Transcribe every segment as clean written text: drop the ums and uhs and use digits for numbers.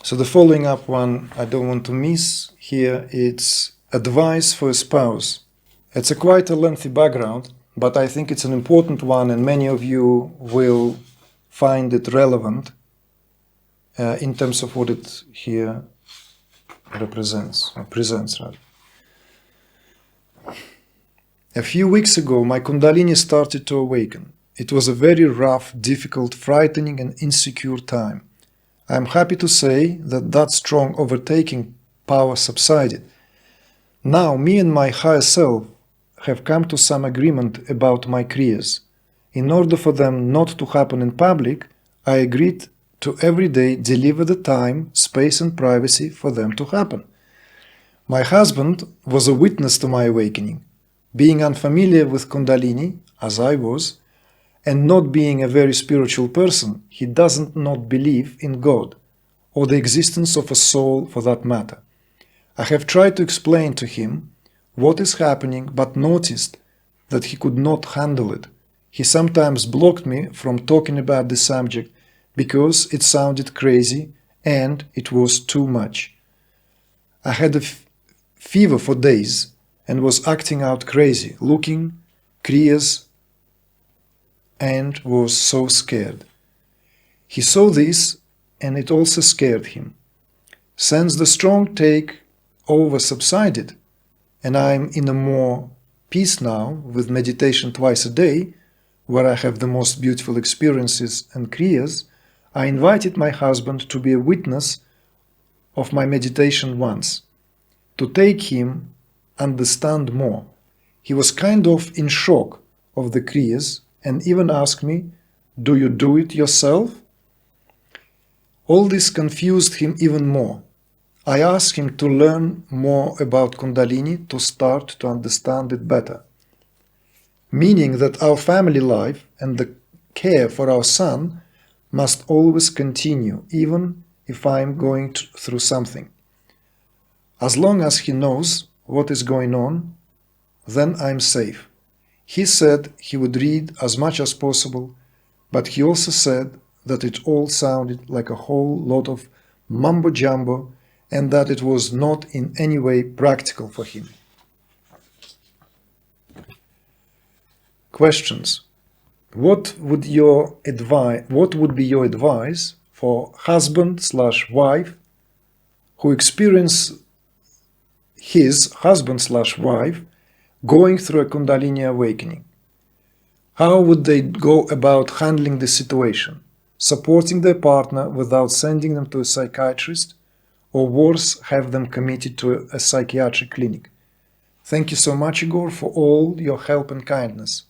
So the following up one I don't want to miss here, it's advice for a spouse. It's a quite a lengthy background, but I think it's an important one, and many of you will find it relevant in terms of what it here represents, or presents rather. A few weeks ago, my Kundalini started to awaken. It was a very rough, difficult, frightening and insecure time. I am happy to say that strong overtaking power subsided. Now me and my higher self have come to some agreement about my kriyas. In order for them not to happen in public, I agreed to every day deliver the time, space and privacy for them to happen. My husband was a witness to my awakening. Being unfamiliar with Kundalini, as I was, and not being a very spiritual person, he doesn't not believe in God, or the existence of a soul for that matter. I have tried to explain to him what is happening, but noticed that he could not handle it. He sometimes blocked me from talking about the subject because it sounded crazy and it was too much. I had a fever for days and was acting out crazy, looking, kriyas, and was so scared. He saw this and it also scared him. Since the strong take over subsided and I'm in a more peace now with meditation twice a day, where I have the most beautiful experiences and kriyas, I invited my husband to be a witness of my meditation once, to take him understand more. He was kind of in shock of the kriyas and even asked me, "Do you do it yourself?" All this confused him even more. I asked him to learn more about Kundalini to start to understand it better. Meaning that our family life and the care for our son must always continue, even if I am going through something. As long as he knows what is going on, then I'm safe. He said he would read as much as possible, but he also said that it all sounded like a whole lot of mumbo-jumbo and that it was not in any way practical for him. Questions. What would be your advice for husband/wife who experience his husband/wife going through a Kundalini awakening? How would they go about handling the situation? Supporting their partner without sending them to a psychiatrist, or worse, have them committed to a psychiatric clinic? Thank you so much, Igor, for all your help and kindness.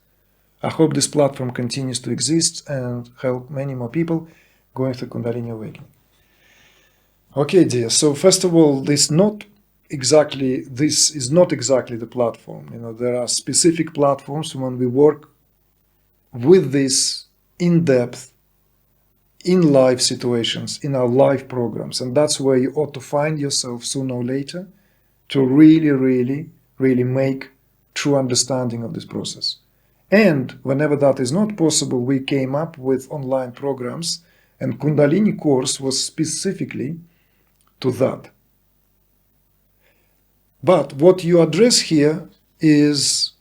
I hope this platform continues to exist and help many more people going through Kundalini awakening. Okay, dear. So first of all, this is not exactly the platform. There are specific platforms when we work with this in depth, in live situations, in our live programs, and that's where you ought to find yourself sooner or later to really make true understanding of this process. And whenever that is not possible, we came up with online programs, and Kundalini course was specifically to that. But what you address here is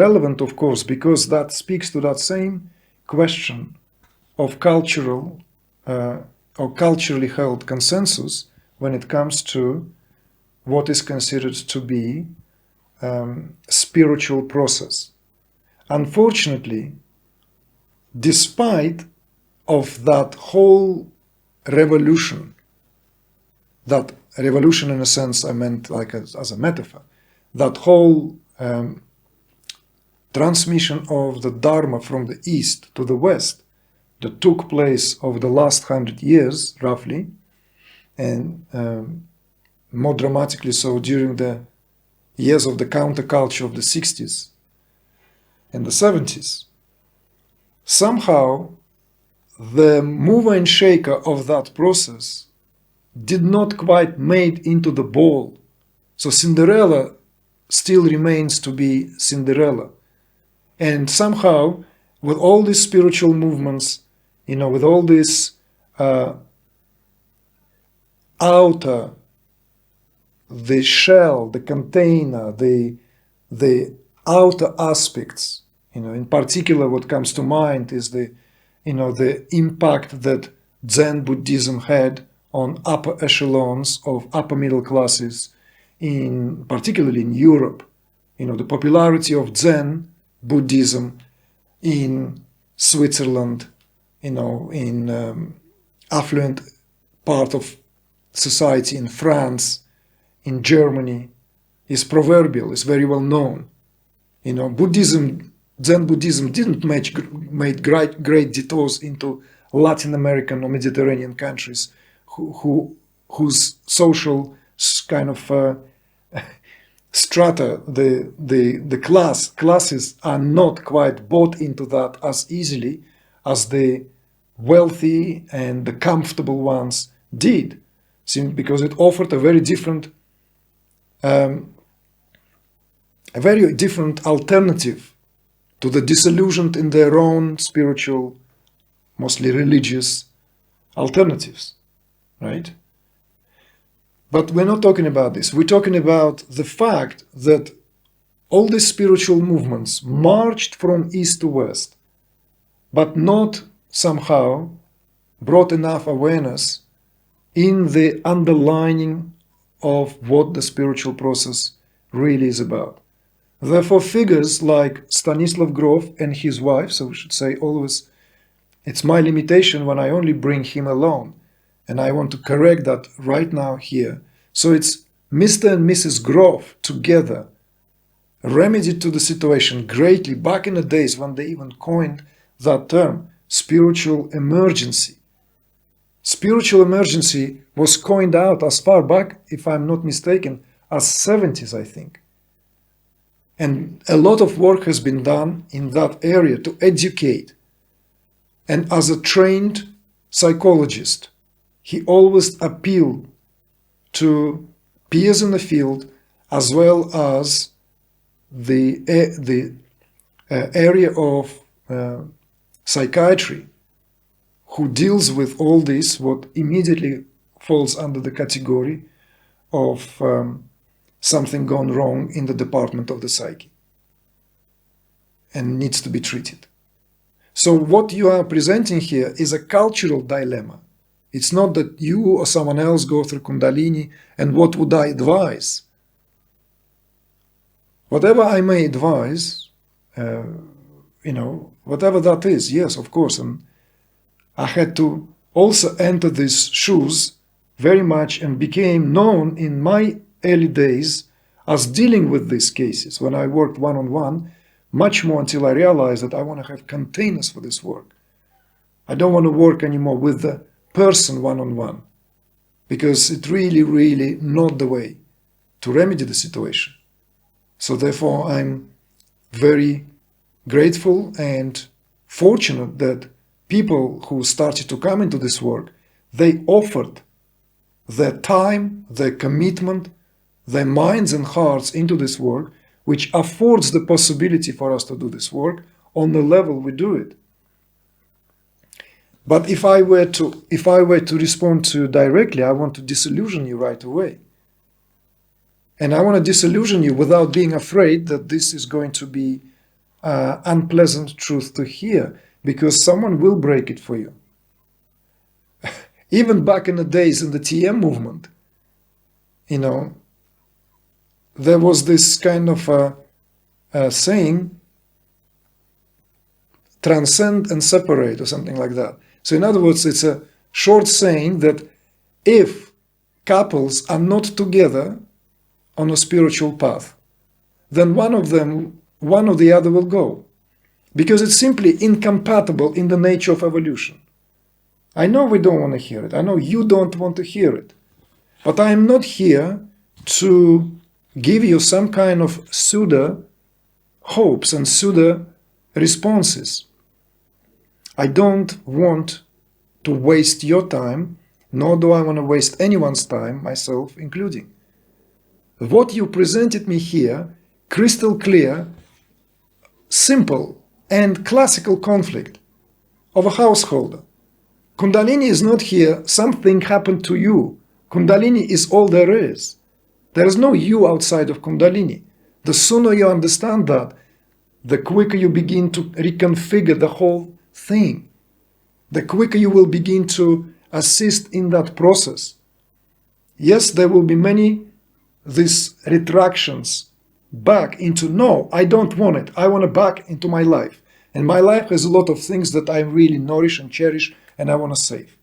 relevant, of course, because that speaks to that same question of cultural or culturally held consensus when it comes to what is considered to be spiritual process. Unfortunately, despite of that whole revolution in a sense I meant like as a metaphor, that whole transmission of the Dharma from the East to the West that took place over the last 100 years, roughly, and more dramatically so during the years of the counterculture of the 60s and the 70s. Somehow, the mover and shaker of that process did not quite made into the ball. So Cinderella still remains to be Cinderella. And somehow, with all these spiritual movements, with all these outer, the shell, the container, the outer aspects. In particular, what comes to mind is the impact that Zen Buddhism had on upper echelons of upper middle classes, particularly in Europe. The popularity of Zen Buddhism in Switzerland, in affluent part of society in France, in Germany, is proverbial, is very well known. Zen Buddhism didn't make great detours into Latin American or Mediterranean countries whose social kind of strata, the classes are not quite bought into that as easily as the wealthy and the comfortable ones did, because it offered a very different alternative to the disillusioned in their own spiritual, mostly religious alternatives, right? But we're not talking about this. We're talking about the fact that all these spiritual movements marched from east to west, but not somehow brought enough awareness in the underlining of what the spiritual process really is about. Therefore, figures like Stanislav Grof and his wife, so we should say always, it's my limitation when I only bring him alone, and I want to correct that right now here. So it's Mr. and Mrs. Grof together remedied to the situation greatly back in the days when they even coined that term, spiritual emergency. Spiritual emergency was coined out as far back, if I'm not mistaken, as 70s, I think. And a lot of work has been done in that area to educate. And as a trained psychologist, he always appealed to peers in the field as well as the area of psychiatry, who deals with all this, what immediately falls under the category of something gone wrong in the department of the psyche and needs to be treated. So what you are presenting here is a cultural dilemma. It's not that you or someone else go through Kundalini and what would I advise. Whatever I may advise, whatever that is, yes, of course. And I had to also enter these shoes very much and became known in my early days as dealing with these cases when I worked one-on-one, much more until I realized that I want to have containers for this work. I don't want to work anymore with the person one-on-one, because it's really, really not the way to remedy the situation. So therefore, I'm very grateful and fortunate that people who started to come into this work, they offered their time, their commitment, their minds and hearts into this work, which affords the possibility for us to do this work on the level we do it. But if I were to respond to directly, I want to disillusion you right away. And I want to disillusion you without being afraid that this is going to be unpleasant truth to hear, because someone will break it for you. Even back in the days in the TM movement, there was this kind of saying, transcend and separate, or something like that. So in other words, it's a short saying that if couples are not together on a spiritual path, then one of the other will go, because it's simply incompatible in the nature of evolution. I know we don't want to hear it. I know you don't want to hear it. But I am not here to give you some kind of pseudo hopes and pseudo responses. I don't want to waste your time, nor do I want to waste anyone's time, myself including. What you presented me here, crystal clear, simple and classical conflict of a householder. Kundalini is not here, something happened to you Kundalini is all there is. There is no you outside of Kundalini. The sooner you understand that, the quicker you begin to reconfigure the whole thing. The quicker you will begin to assist in that process. Yes, there will be many these retractions back into, no, I don't want it. I want it back into my life. And my life has a lot of things that I really nourish and cherish and I want to save.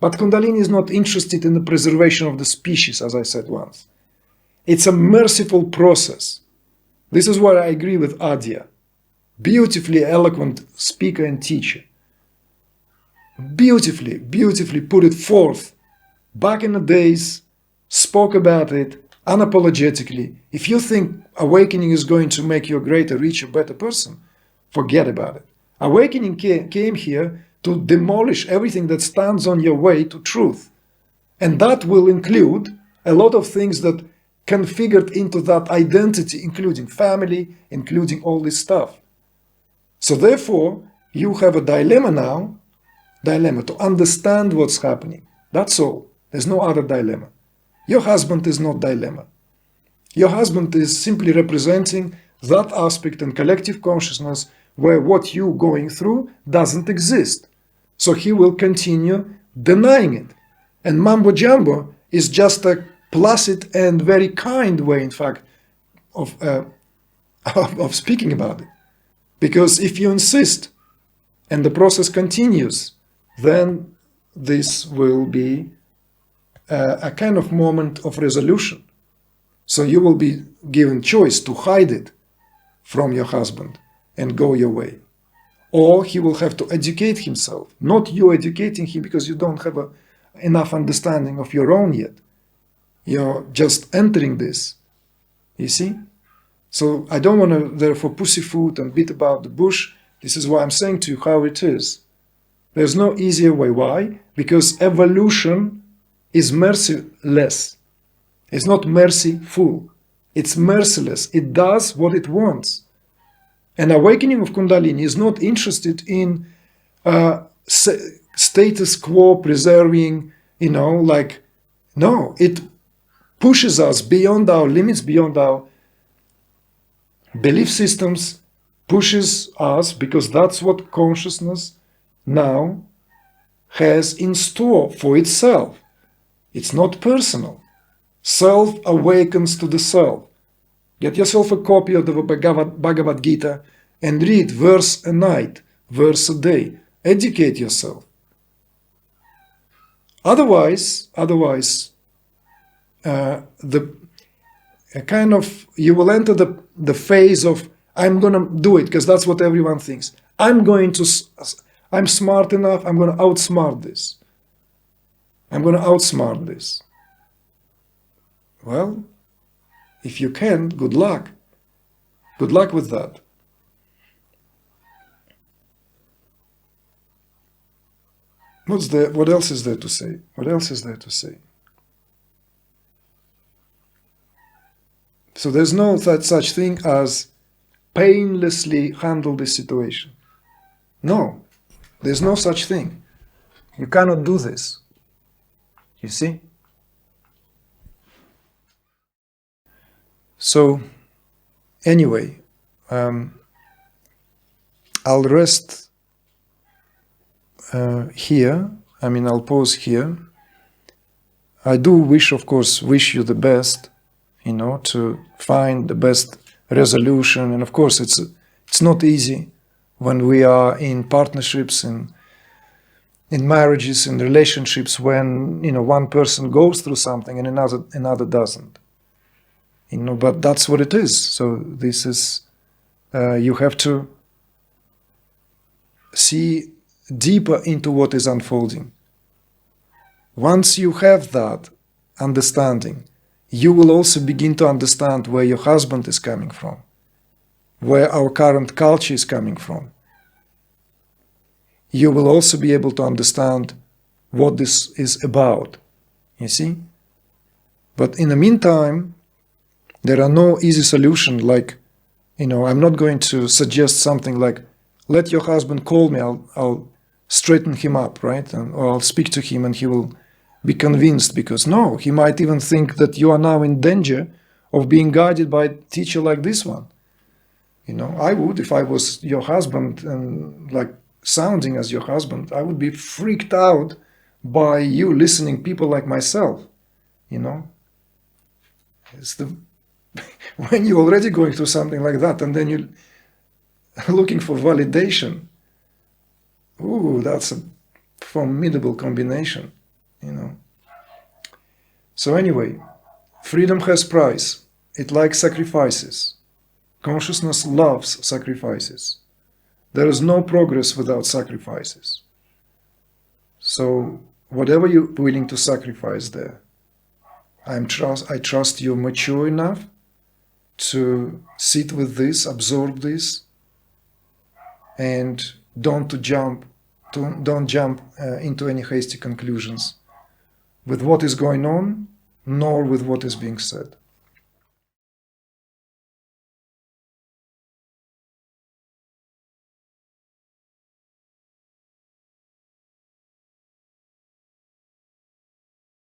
But Kundalini is not interested in the preservation of the species, as I said once. It's a merciful process. This is where I agree with Adya. Beautifully eloquent speaker and teacher. Beautifully put it forth. Back in the days, spoke about it unapologetically. If you think awakening is going to make you a greater, richer, better person, forget about it. Awakening came here to demolish everything that stands on your way to truth. And that will include a lot of things that configured into that identity, including family, including all this stuff. So therefore, you have a dilemma now, to understand what's happening. That's all. There's no other dilemma. Your husband is not dilemma. Your husband is simply representing that aspect in collective consciousness where what you're going through doesn't exist. So he will continue denying it. And Mambo Jumbo is just a placid and very kind way, in fact, of speaking about it. Because if you insist and the process continues, then this will be a kind of moment of resolution. So you will be given choice to hide it from your husband and go your way. Or he will have to educate himself, not you educating him because you don't have enough understanding of your own yet. You're just entering this, you see? So I don't want to therefore pussyfoot and beat about the bush. This is why I'm saying to you how it is. There's no easier way. Why? Because evolution is merciless. It's not merciful. It's merciless. It does what it wants. An awakening of Kundalini is not interested in status quo preserving, no, it pushes us beyond our limits, beyond our belief systems, pushes us because that's what consciousness now has in store for itself. It's not personal. Self awakens to the self. Get yourself a copy of the Bhagavad Gita and read verse a night, verse a day. Educate yourself. Otherwise, you will enter the phase of I'm gonna do it because that's what everyone thinks. I'm smart enough. I'm gonna outsmart this. Well, if you can, good luck. Good luck with that. What else is there to say? So there's no such thing as painlessly handle this situation. No, there's no such thing. You cannot do this. You see? So, anyway, I'll rest here. I'll pause here. I do wish you the best, to find the best resolution. And of course, it's not easy when we are in partnerships, in marriages, in relationships, when, one person goes through something and another doesn't. But that's what it is. So this is, you have to see deeper into what is unfolding. Once you have that understanding, you will also begin to understand where your husband is coming from, where our current culture is coming from. You will also be able to understand what this is about, you see? But in the meantime, there are no easy solutions like, I'm not going to suggest something like, let your husband call me, I'll straighten him up, right? Or I'll speak to him and he will be convinced, because no, he might even think that you are now in danger of being guided by a teacher like this one. You know, I would, if I was your husband and like sounding as your husband, I would be freaked out by you listening people like myself, you know. It's the when you're already going through something like that and then you're looking for validation, ooh, that's a formidable combination, you know. So anyway, freedom has price. It likes sacrifices. Consciousness loves sacrifices. There is no progress without sacrifices. So whatever you're willing to sacrifice there, I trust you're mature enough to sit with this, absorb this, and don't jump into any hasty conclusions with what is going on, nor with what is being said.